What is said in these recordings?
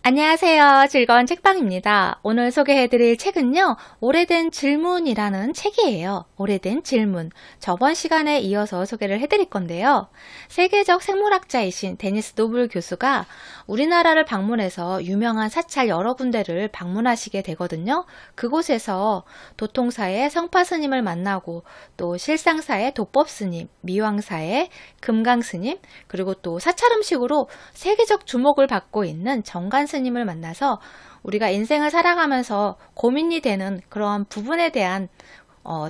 안녕하세요. 즐거운 책방입니다. 오늘 소개해드릴 책은요, 오래된 질문이라는 책이에요. 오래된 질문. 저번 시간에 이어서 소개를 해드릴 건데요. 세계적 생물학자이신 데니스 노블 교수가 우리나라를 방문해서 유명한 사찰 여러 군데를 방문하시게 되거든요. 그곳에서 도통사의 성파 스님을 만나고 또 실상사의 도법 스님, 미왕사의 금강 스님, 그리고 또 사찰 음식으로 세계적 주목을 받고 있는 정관 스님을 만나서 우리가 인생을 살아가면서 고민이 되는 그러한 부분에 대한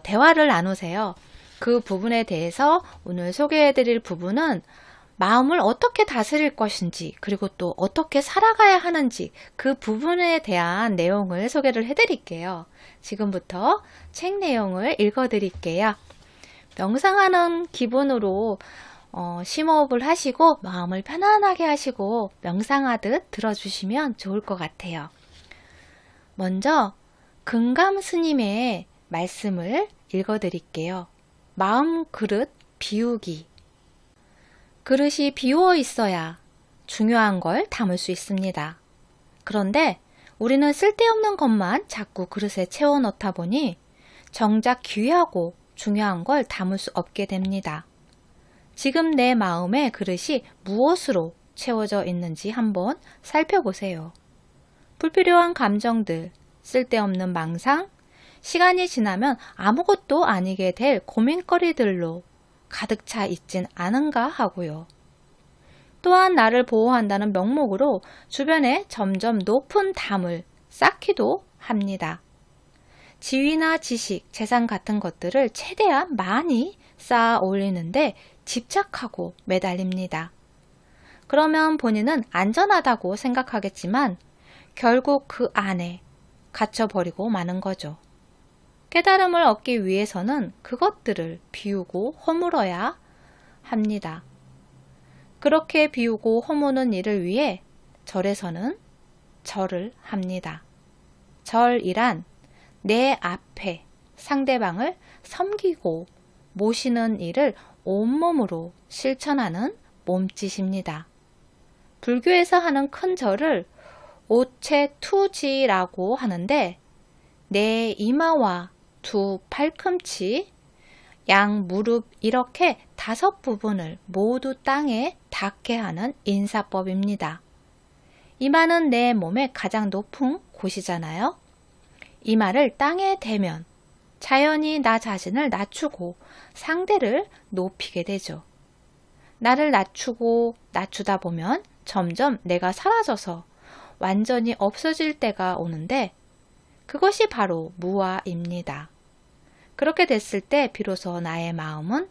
대화를 나누세요. 그 부분에 대해서 오늘 소개해드릴 부분은 마음을 어떻게 다스릴 것인지, 그리고 또 어떻게 살아가야 하는지 그 부분에 대한 내용을 소개를 해드릴게요. 지금부터 책 내용을 읽어드릴게요. 명상하는 기분으로 심호흡을 하시고 마음을 편안하게 하시고 명상하듯 들어주시면 좋을 것 같아요. 먼저 금감 스님의 말씀을 읽어드릴게요. 마음 그릇 비우기. 그릇이 비워 있어야 중요한 걸 담을 수 있습니다. 그런데 우리는 쓸데없는 것만 자꾸 그릇에 채워 넣다 보니 정작 귀하고 중요한 걸 담을 수 없게 됩니다. 지금 내 마음의 그릇이 무엇으로 채워져 있는지 한번 살펴보세요. 불필요한 감정들, 쓸데없는 망상, 시간이 지나면 아무것도 아니게 될 고민거리들로 가득 차 있진 않은가 하고요. 또한 나를 보호한다는 명목으로 주변에 점점 높은 담을 쌓기도 합니다. 지위나 지식, 재산 같은 것들을 최대한 많이 쌓아 올리는데 집착하고 매달립니다. 그러면 본인은 안전하다고 생각하겠지만 결국 그 안에 갇혀버리고 마는 거죠. 깨달음을 얻기 위해서는 그것들을 비우고 허물어야 합니다. 그렇게 비우고 허무는 일을 위해 절에서는 절을 합니다. 절이란 내 앞에 상대방을 섬기고 모시는 일을 온몸으로 실천하는 몸짓입니다. 불교에서 하는 큰 절을 오체투지라고 하는데 내 이마와 두 팔꿈치, 양 무릎 이렇게 5부분을 모두 땅에 닿게 하는 인사법입니다. 이마는 내 몸의 가장 높은 곳이잖아요. 이마를 땅에 대면 자연히 나 자신을 낮추고 상대를 높이게 되죠. 나를 낮추고 낮추다 보면 점점 내가 사라져서 완전히 없어질 때가 오는데 그것이 바로 무아입니다. 그렇게 됐을 때 비로소 나의 마음은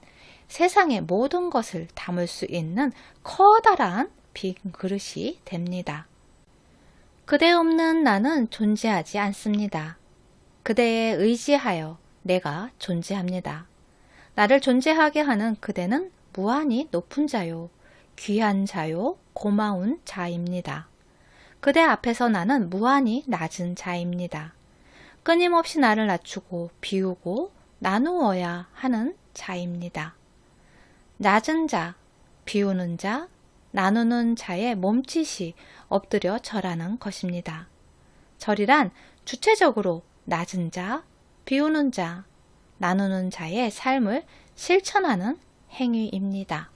세상의 모든 것을 담을 수 있는 커다란 빈 그릇이 됩니다. 그대 없는 나는 존재하지 않습니다. 그대에 의지하여 내가 존재합니다. 나를 존재하게 하는 그대는 무한히 높은 자요, 귀한 자요, 고마운 자입니다. 그대 앞에서 나는 무한히 낮은 자입니다. 끊임없이 나를 낮추고 비우고 나누어야 하는 자입니다. 낮은 자, 비우는 자, 나누는 자의 몸짓이 엎드려 절하는 것입니다. 절이란 주체적으로 낮은 자, 비우는 자, 나누는 자의 삶을 실천하는 행위입니다.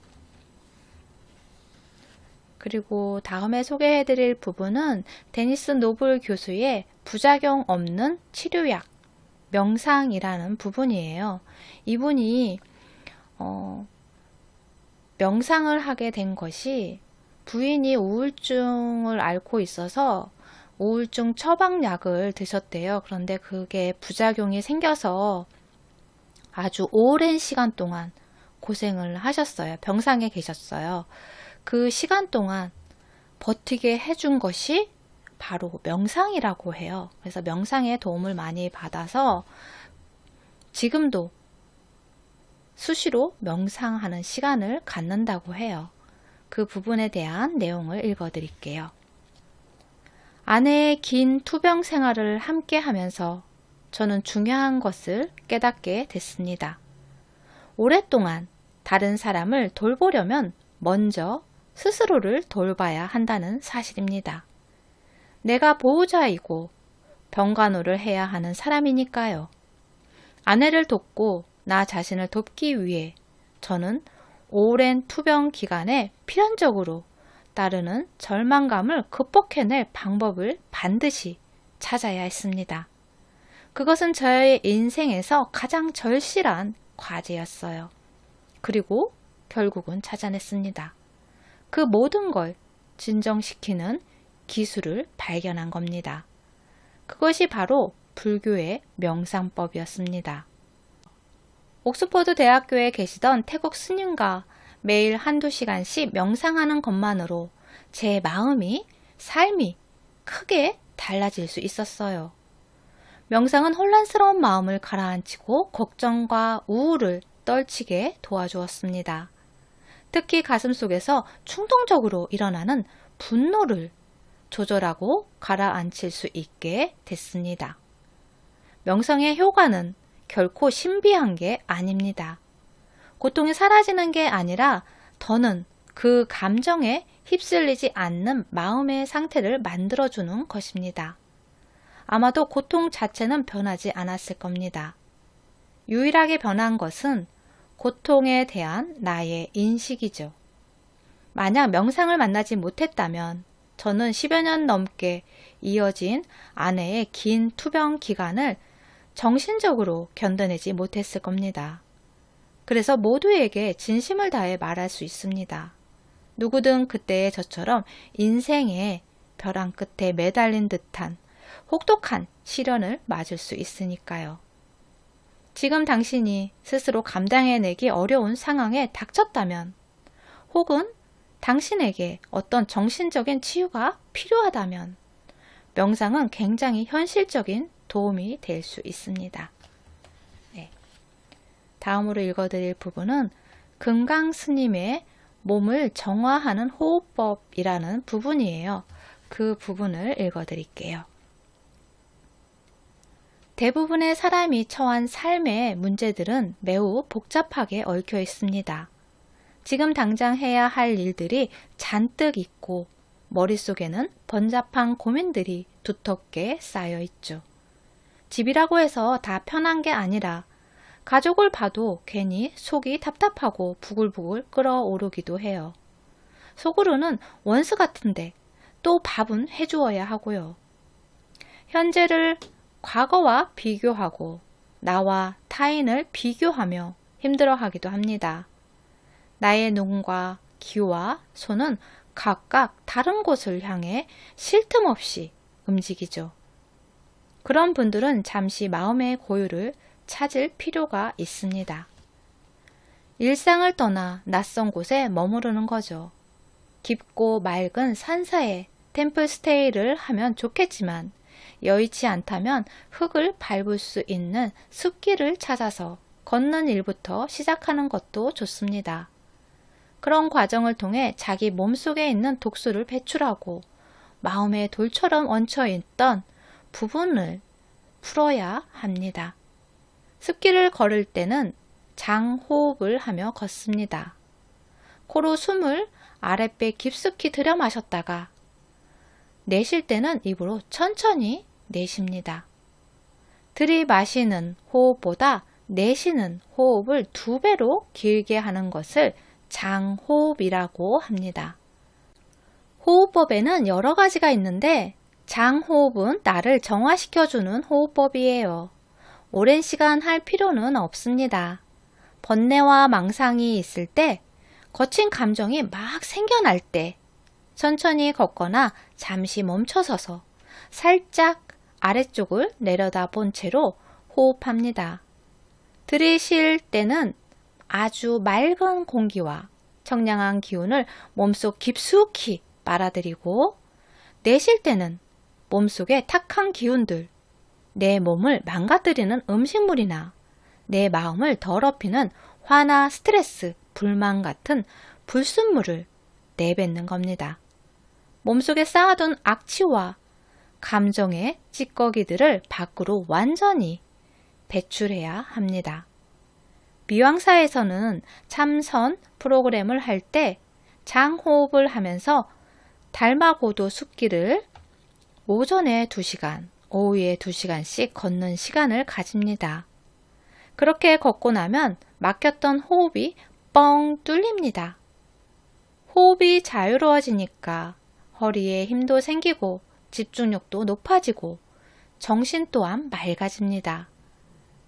그리고 다음에 소개해드릴 부분은 데니스 노블 교수의 부작용 없는 치료약, 명상이라는 부분이에요. 이분이 명상을 하게 된 것이 부인이 우울증을 앓고 있어서 우울증 처방약을 드셨대요. 그런데 그게 부작용이 생겨서 아주 오랜 시간 동안 고생을 하셨어요. 병상에 계셨어요. 그 시간 동안 버티게 해준 것이 바로 명상이라고 해요. 그래서 명상에 도움을 많이 받아서 지금도 수시로 명상하는 시간을 갖는다고 해요. 그 부분에 대한 내용을 읽어드릴게요. 아내의 긴 투병 생활을 함께 하면서 저는 중요한 것을 깨닫게 됐습니다. 오랫동안 다른 사람을 돌보려면 먼저 스스로를 돌봐야 한다는 사실입니다. 내가 보호자이고 병간호를 해야 하는 사람이니까요. 아내를 돕고 나 자신을 돕기 위해 저는 오랜 투병 기간에 필연적으로 따르는 절망감을 극복해낼 방법을 반드시 찾아야 했습니다. 그것은 저의 인생에서 가장 절실한 과제였어요. 그리고 결국은 찾아냈습니다. 그 모든 걸 진정시키는 기술을 발견한 겁니다. 그것이 바로 불교의 명상법이었습니다. 옥스퍼드 대학교에 계시던 태국 스님과 매일 한두 시간씩 명상하는 것만으로 제 마음이, 삶이 크게 달라질 수 있었어요. 명상은 혼란스러운 마음을 가라앉히고 걱정과 우울을 떨치게 도와주었습니다. 특히 가슴속에서 충동적으로 일어나는 분노를 조절하고 가라앉힐 수 있게 됐습니다. 명상의 효과는 결코 신비한 게 아닙니다. 고통이 사라지는 게 아니라 더는 그 감정에 휩쓸리지 않는 마음의 상태를 만들어주는 것입니다. 아마도 고통 자체는 변하지 않았을 겁니다. 유일하게 변한 것은 고통에 대한 나의 인식이죠. 만약 명상을 만나지 못했다면 저는 10여 년 넘게 이어진 아내의 긴 투병 기간을 정신적으로 견뎌내지 못했을 겁니다. 그래서 모두에게 진심을 다해 말할 수 있습니다. 누구든 그때의 저처럼 인생의 벼랑 끝에 매달린 듯한 혹독한 시련을 맞을 수 있으니까요. 지금 당신이 스스로 감당해내기 어려운 상황에 닥쳤다면, 혹은 당신에게 어떤 정신적인 치유가 필요하다면 명상은 굉장히 현실적인 도움이 될 수 있습니다. 네. 다음으로 읽어드릴 부분은 금강 스님의 몸을 정화하는 호흡법이라는 부분이에요. 그 부분을 읽어드릴게요. 대부분의 사람이 처한 삶의 문제들은 매우 복잡하게 얽혀 있습니다. 지금 당장 해야 할 일들이 잔뜩 있고 머릿속에는 번잡한 고민들이 두텁게 쌓여 있죠. 집이라고 해서 다 편한 게 아니라 가족을 봐도 괜히 속이 답답하고 부글부글 끓어오르기도 해요. 속으로는 원수 같은데 또 밥은 해주어야 하고요. 현재를 과거와 비교하고 나와 타인을 비교하며 힘들어하기도 합니다. 나의 눈과 귀와 손은 각각 다른 곳을 향해 쉴 틈 없이 움직이죠. 그런 분들은 잠시 마음의 고요를 찾을 필요가 있습니다. 일상을 떠나 낯선 곳에 머무르는 거죠. 깊고 맑은 산사에 템플스테이를 하면 좋겠지만 여의치 않다면 흙을 밟을 수 있는 숲길을 찾아서 걷는 일부터 시작하는 것도 좋습니다. 그런 과정을 통해 자기 몸속에 있는 독소를 배출하고 마음에 돌처럼 얹혀있던 부분을 풀어야 합니다. 숲길을 걸을 때는 장호흡을 하며 걷습니다. 코로 숨을 아랫배 깊숙이 들여 마셨다가 내쉴 때는 입으로 천천히 내쉽니다. 들이마시는 호흡보다 내쉬는 호흡을 2배로 길게 하는 것을 장호흡이라고 합니다. 호흡법에는 여러 가지가 있는데 장호흡은 나를 정화시켜주는 호흡법이에요. 오랜 시간 할 필요는 없습니다. 번뇌와 망상이 있을 때, 거친 감정이 막 생겨날 때 천천히 걷거나 잠시 멈춰서서 살짝 아래쪽을 내려다본 채로 호흡합니다. 들이쉴 때는 아주 맑은 공기와 청량한 기운을 몸속 깊숙이 빨아들이고, 내쉴 때는 몸속의 탁한 기운들, 내 몸을 망가뜨리는 음식물이나 내 마음을 더럽히는 화나 스트레스, 불만 같은 불순물을 내뱉는 겁니다. 몸속에 쌓아둔 악취와 감정의 찌꺼기들을 밖으로 완전히 배출해야 합니다. 미왕사에서는 참선 프로그램을 할 때 장호흡을 하면서 달마고도 숲길을 오전에 2시간, 오후에 2시간씩 걷는 시간을 가집니다. 그렇게 걷고 나면 막혔던 호흡이 뻥 뚫립니다. 호흡이 자유로워지니까 허리에 힘도 생기고 집중력도 높아지고 정신 또한 맑아집니다.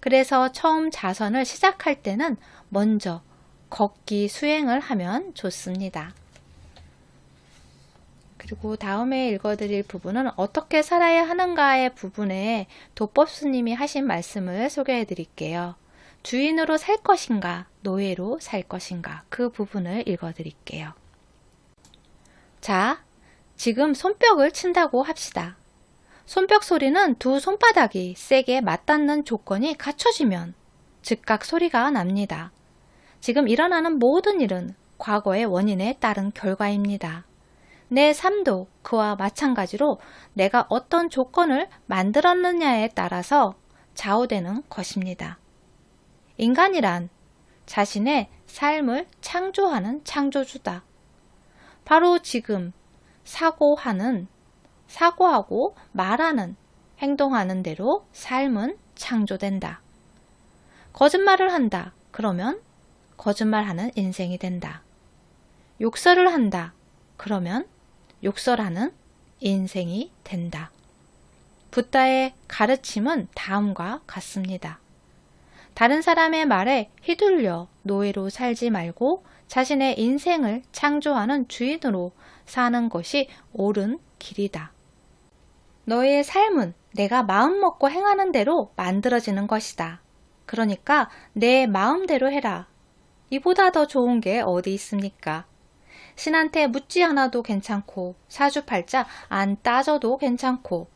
그래서 처음 자선을 시작할 때는 먼저 걷기 수행을 하면 좋습니다. 그리고 다음에 읽어드릴 부분은 어떻게 살아야 하는가의 부분에 도법스님이 하신 말씀을 소개해 드릴게요. 주인으로 살 것인가, 노예로 살 것인가, 그 부분을 읽어드릴게요. 자, 지금 손뼉을 친다고 합시다. 손뼉 소리는 두 손바닥이 세게 맞닿는 조건이 갖춰지면 즉각 소리가 납니다. 지금 일어나는 모든 일은 과거의 원인에 따른 결과입니다. 내 삶도 그와 마찬가지로 내가 어떤 조건을 만들었느냐에 따라서 좌우되는 것입니다. 인간이란 자신의 삶을 창조하는 창조주다. 바로 지금 사고하고 말하는, 행동하는 대로 삶은 창조된다. 거짓말을 한다. 그러면 거짓말하는 인생이 된다. 욕설을 한다. 그러면 욕설하는 인생이 된다. 붓다의 가르침은 다음과 같습니다. 다른 사람의 말에 휘둘려 노예로 살지 말고 자신의 인생을 창조하는 주인으로 사는 것이 옳은 길이다. 너의 삶은 내가 마음먹고 행하는 대로 만들어지는 것이다. 그러니까 내 마음대로 해라. 이보다 더 좋은 게 어디 있습니까? 신한테 묻지 않아도 괜찮고 사주팔자 안 따져도 괜찮고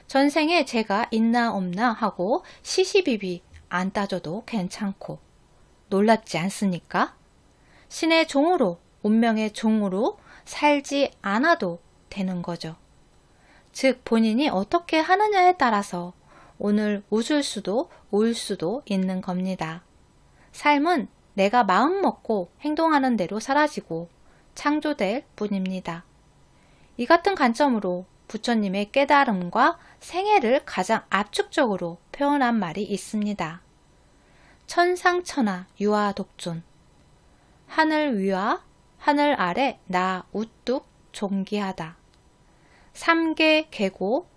전생에 죄가 있나 없나 하고 시시비비 안 따져도 괜찮고 놀랍지 않습니까? 신의 종으로, 운명의 종으로 살지 않아도 되는 거죠. 즉 본인이 어떻게 하느냐에 따라서 오늘 웃을 수도 울 수도 있는 겁니다. 삶은 내가 마음먹고 행동하는 대로 사라지고 창조될 뿐입니다. 이 같은 관점으로 부처님의 깨달음과 생애를 가장 압축적으로 표현한 말이 있습니다. 천상천하 유아독존 하늘 위와 하늘 아래 나 우뚝 존귀하다. 삼계 계고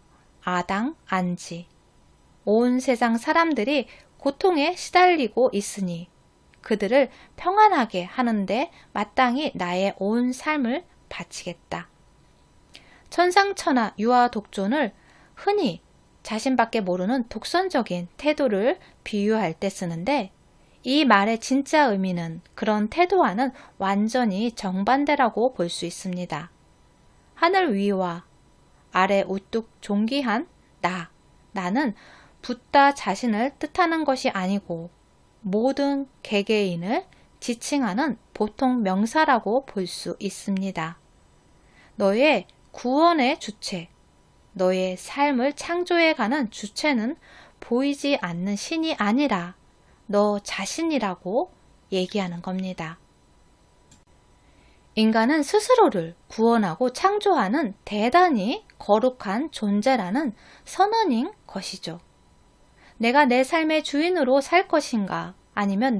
아당 안지 온 세상 사람들이 고통에 시달리고 있으니 그들을 평안하게 하는데 마땅히 나의 온 삶을 바치겠다. 천상천하 유아독존을 흔히 자신밖에 모르는 독선적인 태도를 비유할 때 쓰는데 이 말의 진짜 의미는 그런 태도와는 완전히 정반대라고 볼 수 있습니다. 하늘 위와 아래 우뚝 존귀한 나는 붓다 자신을 뜻하는 것이 아니고 모든 개개인을 지칭하는 보통 명사라고 볼 수 있습니다. 너의 구원의 주체, 너의 삶을 창조해가는 주체는 보이지 않는 신이 아니라 너 자신이라고 얘기하는 겁니다. 인간은 스스로를 구원하고 창조하는 대단히 거룩한 존재라는 선언인 것이죠. 내가 내 삶의 주인으로 살 것인가 아니면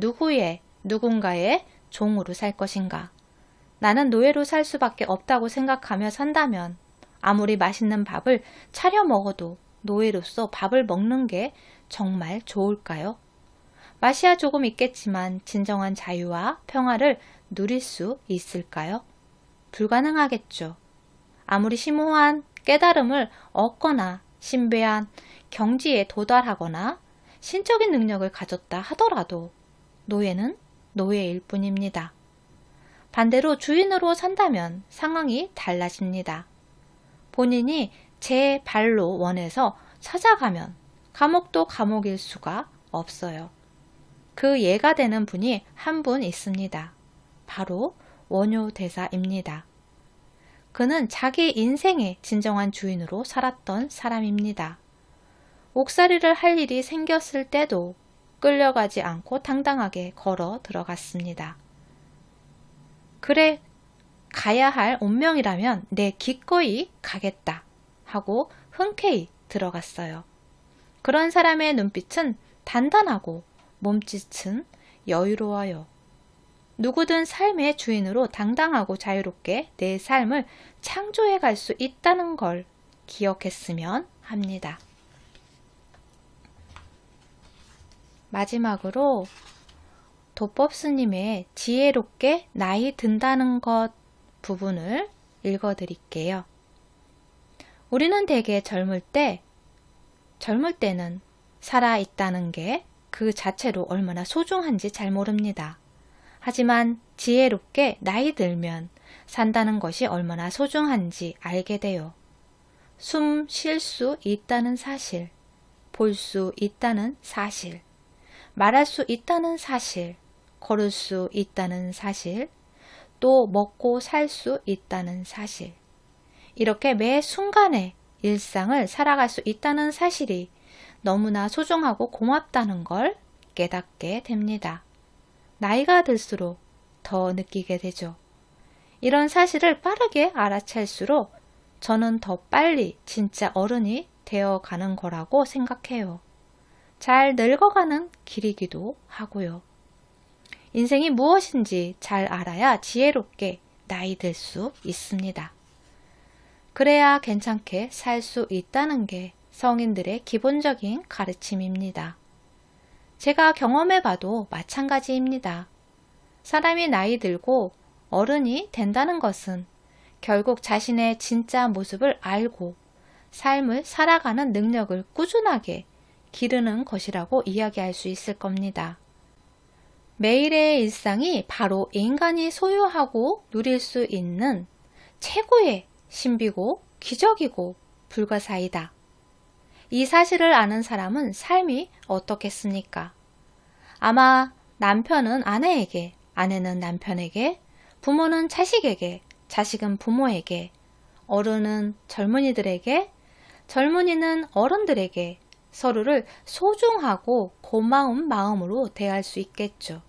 누군가의 종으로 살 것인가. 나는 노예로 살 수밖에 없다고 생각하며 산다면 아무리 맛있는 밥을 차려 먹어도 노예로서 밥을 먹는 게 정말 좋을까요? 맛이야 조금 있겠지만 진정한 자유와 평화를 누릴 수 있을까요? 불가능하겠죠. 아무리 심오한 깨달음을 얻거나 신비한 경지에 도달하거나 신적인 능력을 가졌다 하더라도 노예는 노예일 뿐입니다. 반대로 주인으로 산다면 상황이 달라집니다. 본인이 제 발로 원해서 찾아가면 감옥도 감옥일 수가 없어요. 그 예가 되는 분이 한 분 있습니다. 바로 원효대사입니다. 그는 자기 인생의 진정한 주인으로 살았던 사람입니다. 옥살이를 할 일이 생겼을 때도 끌려가지 않고 당당하게 걸어 들어갔습니다. 그래, 가야 할 운명이라면 내 기꺼이 가겠다 하고 흔쾌히 들어갔어요. 그런 사람의 눈빛은 단단하고 몸짓은 여유로워요. 누구든 삶의 주인으로 당당하고 자유롭게 내 삶을 창조해 갈 수 있다는 걸 기억했으면 합니다. 마지막으로 도법스님의 지혜롭게 나이 든다는 것 부분을 읽어드릴게요. 우리는 대개 젊을 때는 살아있다는 게 그 자체로 얼마나 소중한지 잘 모릅니다. 하지만 지혜롭게 나이 들면 산다는 것이 얼마나 소중한지 알게 돼요. 숨 쉴 수 있다는 사실, 볼 수 있다는 사실, 말할 수 있다는 사실, 걸을 수 있다는 사실, 또 먹고 살 수 있다는 사실. 이렇게 매 순간의 일상을 살아갈 수 있다는 사실이 너무나 소중하고 고맙다는 걸 깨닫게 됩니다. 나이가 들수록 더 느끼게 되죠. 이런 사실을 빠르게 알아챌수록 저는 더 빨리 진짜 어른이 되어가는 거라고 생각해요. 잘 늙어가는 길이기도 하고요. 인생이 무엇인지 잘 알아야 지혜롭게 나이 들 수 있습니다. 그래야 괜찮게 살 수 있다는 게 성인들의 기본적인 가르침입니다. 제가 경험해봐도 마찬가지입니다. 사람이 나이 들고 어른이 된다는 것은 결국 자신의 진짜 모습을 알고 삶을 살아가는 능력을 꾸준하게 기르는 것이라고 이야기할 수 있을 겁니다. 매일의 일상이 바로 인간이 소유하고 누릴 수 있는 최고의 신비고 기적이고 불가사의다. 이 사실을 아는 사람은 삶이 어떻겠습니까? 아마 남편은 아내에게, 아내는 남편에게, 부모는 자식에게, 자식은 부모에게, 어른은 젊은이들에게, 젊은이는 어른들에게 서로를 소중하고 고마운 마음으로 대할 수 있겠죠.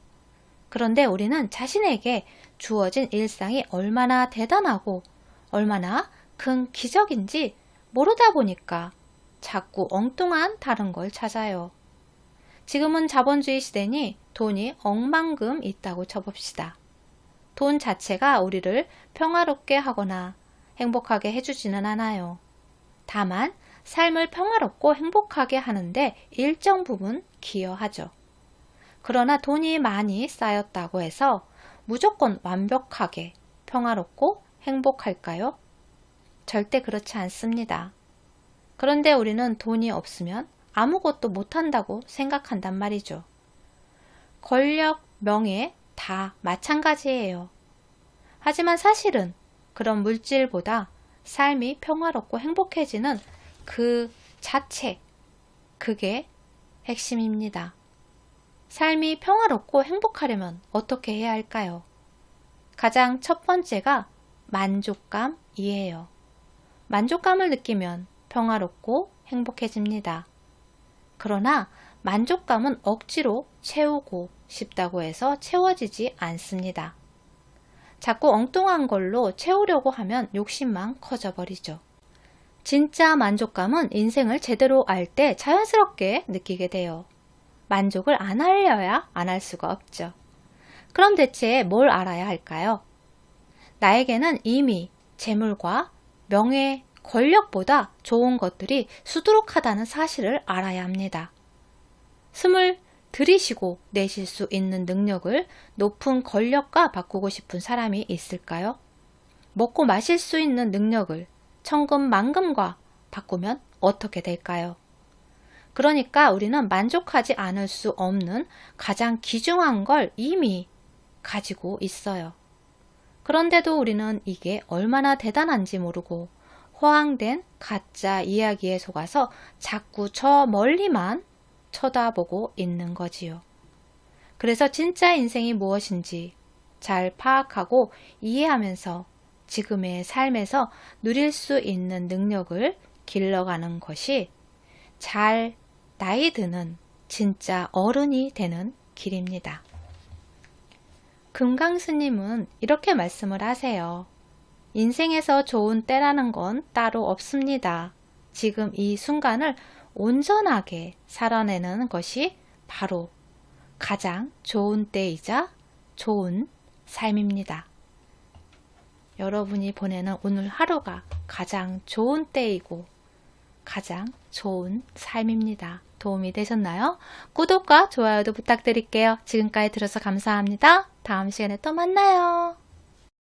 그런데 우리는 자신에게 주어진 일상이 얼마나 대단하고 얼마나 큰 기적인지 모르다 보니까 자꾸 엉뚱한 다른 걸 찾아요. 지금은 자본주의 시대니 돈이 억만금 있다고 쳐봅시다. 돈 자체가 우리를 평화롭게 하거나 행복하게 해주지는 않아요. 다만 삶을 평화롭고 행복하게 하는데 일정 부분 기여하죠. 그러나 돈이 많이 쌓였다고 해서 무조건 완벽하게 평화롭고 행복할까요? 절대 그렇지 않습니다. 그런데 우리는 돈이 없으면 아무것도 못한다고 생각한단 말이죠. 권력, 명예 다 마찬가지예요. 하지만 사실은 그런 물질보다 삶이 평화롭고 행복해지는 그 자체, 그게 핵심입니다. 삶이 평화롭고 행복하려면 어떻게 해야 할까요? 가장 첫 번째가 만족감이에요. 만족감을 느끼면 평화롭고 행복해집니다. 그러나 만족감은 억지로 채우고 싶다고 해서 채워지지 않습니다. 자꾸 엉뚱한 걸로 채우려고 하면 욕심만 커져버리죠. 진짜 만족감은 인생을 제대로 알 때 자연스럽게 느끼게 돼요. 만족을 안 하려야 안 할 수가 없죠. 그럼 대체 뭘 알아야 할까요? 나에게는 이미 재물과 명예, 권력보다 좋은 것들이 수두룩하다는 사실을 알아야 합니다. 숨을 들이쉬고 내쉴 수 있는 능력을 높은 권력과 바꾸고 싶은 사람이 있을까요? 먹고 마실 수 있는 능력을 천금만금과 바꾸면 어떻게 될까요? 그러니까 우리는 만족하지 않을 수 없는 가장 귀중한 걸 이미 가지고 있어요. 그런데도 우리는 이게 얼마나 대단한지 모르고 허황된 가짜 이야기에 속아서 자꾸 저 멀리만 쳐다보고 있는 거지요. 그래서 진짜 인생이 무엇인지 잘 파악하고 이해하면서 지금의 삶에서 누릴 수 있는 능력을 길러가는 것이 잘 나이 드는 진짜 어른이 되는 길입니다. 금강스님은 이렇게 말씀을 하세요. 인생에서 좋은 때라는 건 따로 없습니다. 지금 이 순간을 온전하게 살아내는 것이 바로 가장 좋은 때이자 좋은 삶입니다. 여러분이 보내는 오늘 하루가 가장 좋은 때이고 가장 좋은 삶입니다. 도움이 되셨나요? 구독과 좋아요도 부탁드릴게요. 지금까지 들어서 감사합니다. 다음 시간에 또 만나요.